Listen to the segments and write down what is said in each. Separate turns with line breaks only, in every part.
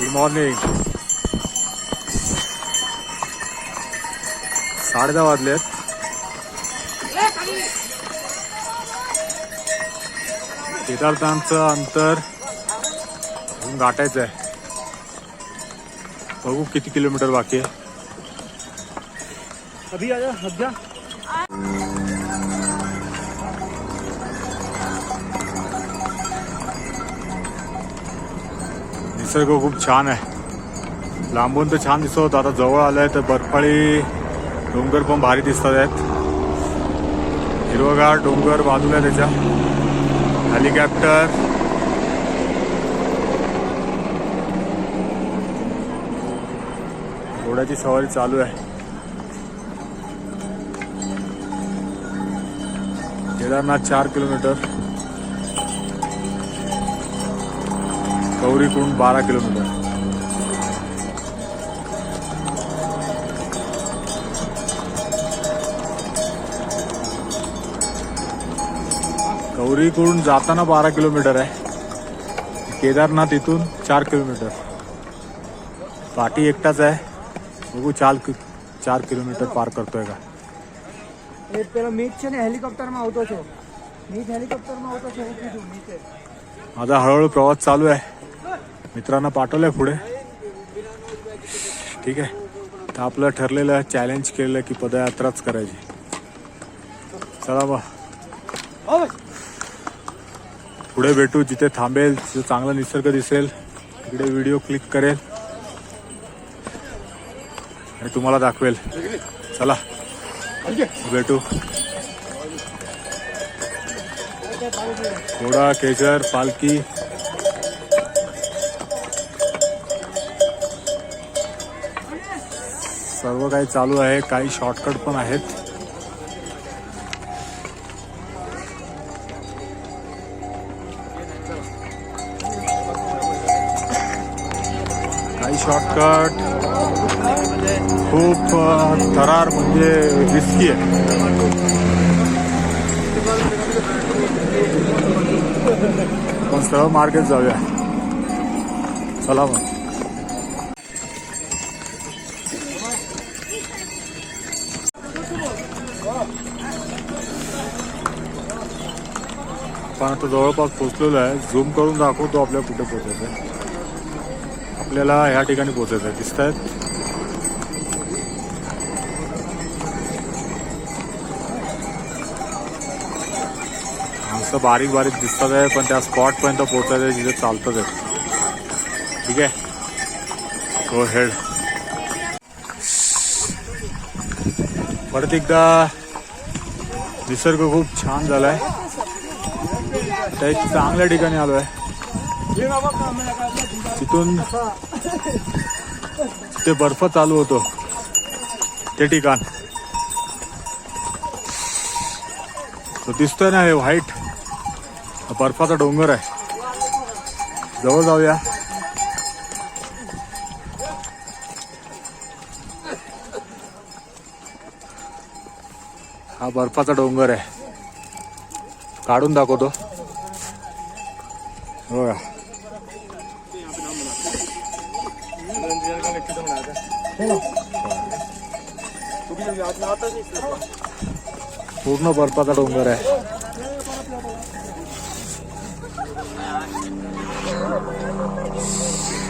Good morning. 10:30 वाजलेत. केदारनाथचं अंतर अजून गाठायचं आहे. बघू किती किलोमीटर बाकी आहे.
अभी आजा हट जा.
निसर्ग खूप छान आहे. लांबून तर छान दिसत होतं, आता जवळ आलंय तर बर्फाळी डोंगर पण भारी दिसतात आहेत. हिरवगार डोंगर बाजूला आहे त्याच्या. हेलिकॉप्टर, घोड्याची सवारी चालू आहे. Kedarnath 4 kilometre, Gaurikund 12 kilometre. गौरीकुंड जाताना 12 किलोमीटर आहे. केदारनाथ इथून 4 किलोमीटर. पाठी एकटाच आहे. बघू 4 किलोमीटर पार करतोय का.
પેલા મીટ છે ને હેલિકોપ્ટરમાં આવતો છો. મીટ હેલિકોપ્ટરમાં આવતો છે. હું કીધું મીટ.
माझा हळूहळू प्रवास चालू आहे. मित्रांना पाठवलंय पुढे. ठीक आहे. तर आपलं ठरलेलं चॅलेंज केलेलं की पदयात्राच करायची. चला मग पुढे भेटू. जिथे थांबेल तिथे चांगला निसर्ग दिसेल तिकडे व्हिडिओ क्लिक करेल आणि तुम्हाला दाखवेल. चला भेटू. घोडा, केशर, पालखी सर्व काही चालू आहे. काही शॉर्टकट पण आहेत. काही शॉर्टकट खूप थरार म्हणजे रिस्की आहे. पण सरळ मार्गेत जाऊया. चला मग. आपण आता जवळपास पोहोचलेलो आहे. झूम करून दाखवतो आपल्याला कुठे पोहोचायचं आहे. आपल्याला ह्या ठिकाणी पोहोचायचं आहे. दिसत आहेत माणसं बारीक बारीक दिसतात आहे, पण त्या स्पॉट पर्यंत पोहोचायचं आहे जिथे चालतच आहे. ठीक आहे, गो हेड. परत एकदा निसर्ग खूप छान झालाय. त्या चांगल्या ठिकाणी आलो आहे. तिथून ते बर्फ चालू होतो ते ठिकाण तो दिसतोय ना. हे व्हाईट बर्फाचा डोंगर आहे. जवळ जाऊया. हा बर्फाचा डोंगर आहे. काढून दाखवतो बघा. पूर्ण बर्फाचा डोंगर आहे.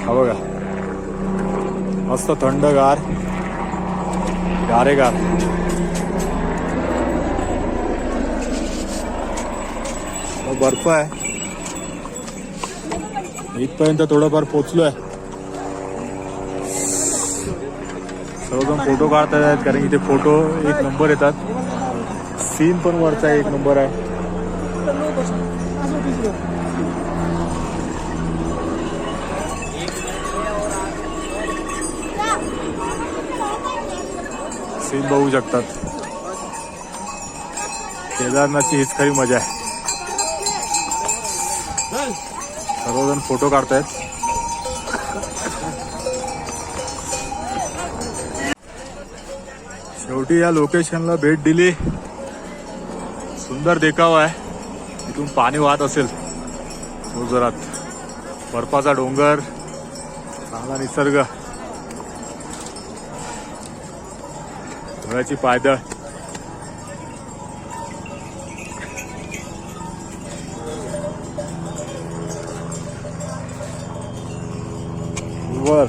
हा बघा, मस्त थंडगार, गारेगार. बर्फ आहे. इथपर्यंत थोडंफार पोचलोय. सर्वजण फोटो काढतात आहेत कारण इथे फोटो एक नंबर येतात. सीन पण वरचा एक नंबर आहे. सीन बघू शकतात. केदारनाथची हीच खरी मजा आहे. सर्वजण फोटो काढतायत. शेवटी या लोकेशनला भेट दिली. सुंदर देखावा आहे. इथून पाणी वाहत असेल जोरात. बर्फाचा डोंगर, चांगला निसर्ग, डोळ्याची पायदळ. वर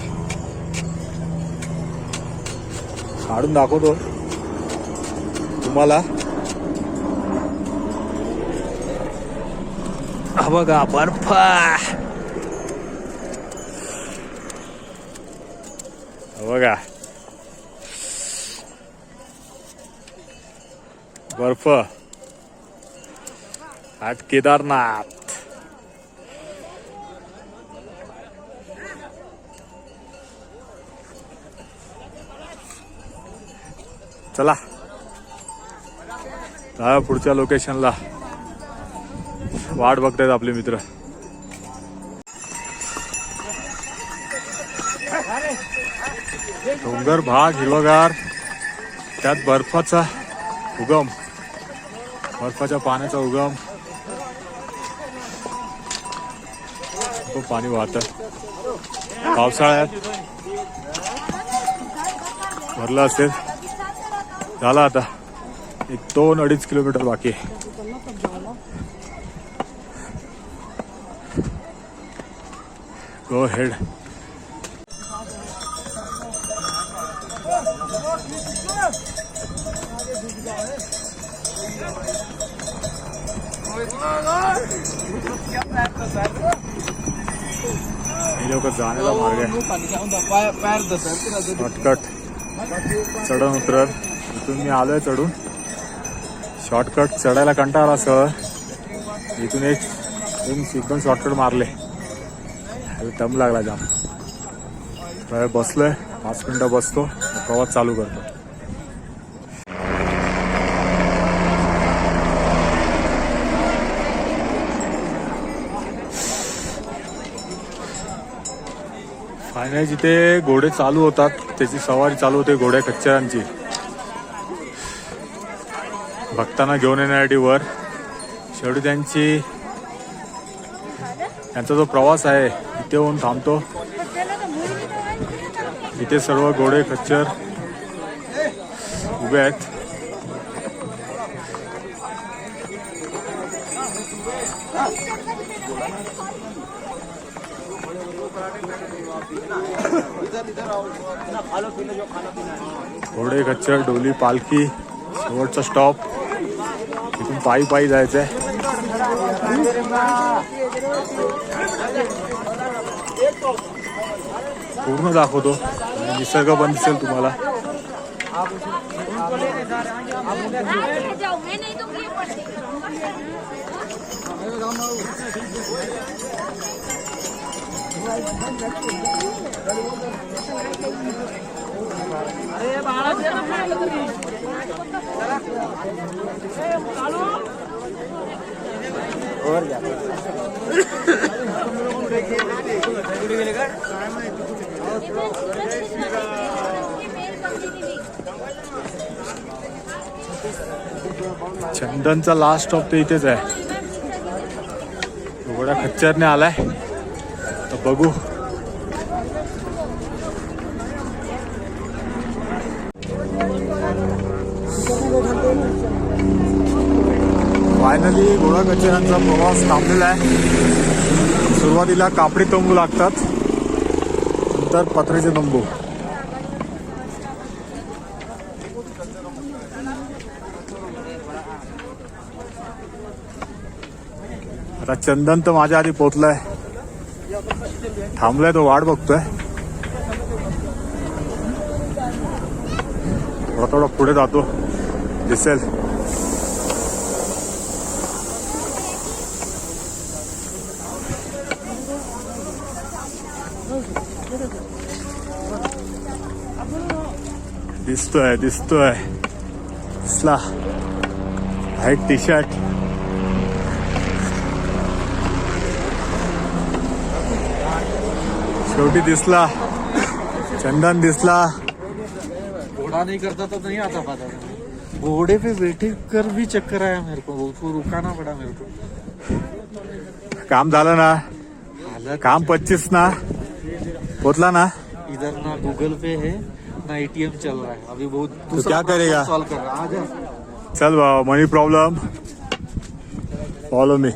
काढून दाखवतो तुम्हाला. हा बघा बर्फ, बघा बर्फ. आठ केदारनाथ. चला जा पुढच्या लोकेशनला. वाट बघतायत आपले मित्र. डोंगर भाग हिरवगार, त्यात बर्फाचा उगम, बर्फाच्या पाण्याचा उगम. खूप पाणी वाहतं. पावसाळ्यात भरलं असेल. झाला आता 2-2.5 किलोमीटर बाकी आहे. गो हेड. हे लोक जाण्याचा मार्ग आहे. शॉर्टकट चढण उतरत. इथून मी आलोय चढून. शॉर्टकट चढायला कंटाळा सर. इथून एकदम शॉर्टकट मारले. दम लागला जाम. बसलोय 5 मिनिटं बसतो, प्रवास चालू करतो. फायनली जिथे घोडे चालू होतात त्याची सवारी चालू होते घोड्या खच्चरांची. भक्तांना घेऊन येण्यासाठी वर. शेवटी त्यांचा जो प्रवास आहे इथे होऊन थांबतो. इथे सर्व घोडे खच्चर उभे आहेत. घोडे खच्चर, डोली, पालखी, शेवटचा स्टॉप. इथून पायी जायचंय. पूर्ण दाखवतो. निसर्ग पण दिसेल तुम्हाला. चंदनचा लास्ट स्टॉप तर इथेच आहे. घोडा खच्चरने आलाय तर बघू. फायनली घोडा खच्चरांचा प्रवास थांबलेला आहे. सुरुवातीला कापडी तंबू लागतात, नंतर पत्र्याचे तंबू. आता चंदन तर माझ्या आधी पोहोचलाय. थांबलाय तो, वाट बघतोय. थोडा पुढे जातो, दिसेल. दिसतोय दिसला. White T shirt. शेवटी दिसला. चंदन दिसला.
घोड़ा नहीं करता तो नहीं आता पाता. घोड़े पे बैठे कर भी चक्कर आया मेरे को. उसको रुकाना पड़ा मेरे को.
काम झालं ना. काम 25 ना. पोतला ना?
इधर ना गूगल पे है ना एटीएम चल रहा है अभी बहुत
तो क्या करेगा?
सॉल्व कर रहा है आ जा
चल भाव, मनी प्रॉब्लम, फॉलो मी.